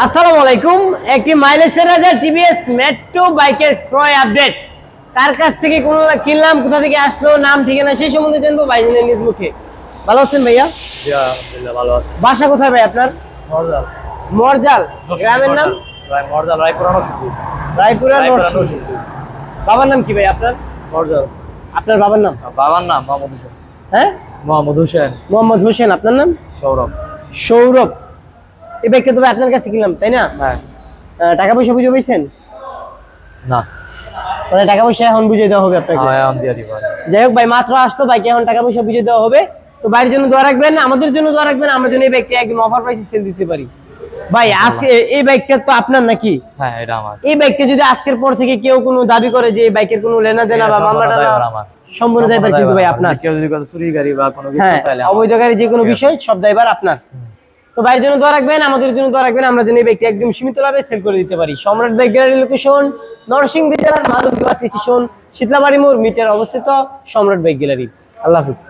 আসসালামু আলাইকুম। একটি মাইলেজ 4000 টিভিএস মেট্রো বাইকের ক্রয় আপডেট। কার কাছ থেকে কিনলাম, কোথা থেকে আসলো, নাম ঠিকানা সেই সম্বন্ধে জানবো ভাইজানের নিজ মুখে। ভালো আছেন ভাইয়া? জি আলহামদুলিল্লাহ ভালো আছি। বাসা কোথায় ভাই আপনার? মরজাল। মরজাল। গ্রামের নাম? মরজাল রায়পুরা নরসিংদী। রায়পুরা নরসিংদী। বাবার নাম কি ভাই আপনার? মরজাল। আপনার বাবার নাম? বাবার নাম মোহাম্মদ হোসেন। হ্যাঁ, মোহাম্মদ হোসেন। মোহাম্মদ হোসেন। আপনার নাম? সৌরভ। সৌরভ। এই বাইকটা তো আপনার কাছে কিনলাম, তাই না? হ্যাঁ। টাকা পয়সা বুঝে পেয়েছেন? না, মানে টাকা পয়সা এখন বুঝিয়ে দেওয়া হবে আপনাকে? হ্যাঁ এখন দিয়ে দিব। যাই হোক ভাই, মাত্র আসতো বাইকে, এখন টাকা পয়সা বুঝিয়ে দেওয়া হবে। তো বাইরের জন্য দোয়া রাখবেন, আমাদের জন্য দোয়া রাখবেন, আমরা যেন এই বাইকটা একদম অফার প্রাইসে সেল দিতে পারি। ভাই আজকে এই বাইকটা তো আপনার নাকি? হ্যাঁ এটা আমার। এই বাইকটা যদি আজকের পর থেকে কেউ কোনো দাবি করে যে এই বাইকের কোনো লেনা দেনা বা মামলা আমার সম্পূর্ণ দায়ভার কিন্তু ভাই আপনার। কেউ যদি কোনো চুরি গাড়ি বা কোনো কিছু হ্যাঁ, তাহলে অবৈধ গাড়ি যে কোনো বিষয় সব দায়ভার আপনার। তো বাইরের জন্য দোয়া রাখবেন, আমাদের জন্য দোয়া রাখবেন, আমরা যেন এই বাইকটা একদম সীমিত লাভে সেল করে দিতে পারি। সম্রাট বাইক গ্যালারি লোকেশন নরসিংদী জেলার মাধবদী বাস স্টেশন, শীতলাবাড়ি মোড় মিটার অবস্থিত সম্রাট বাইক গ্যালারি। আল্লাহ হাফিজ।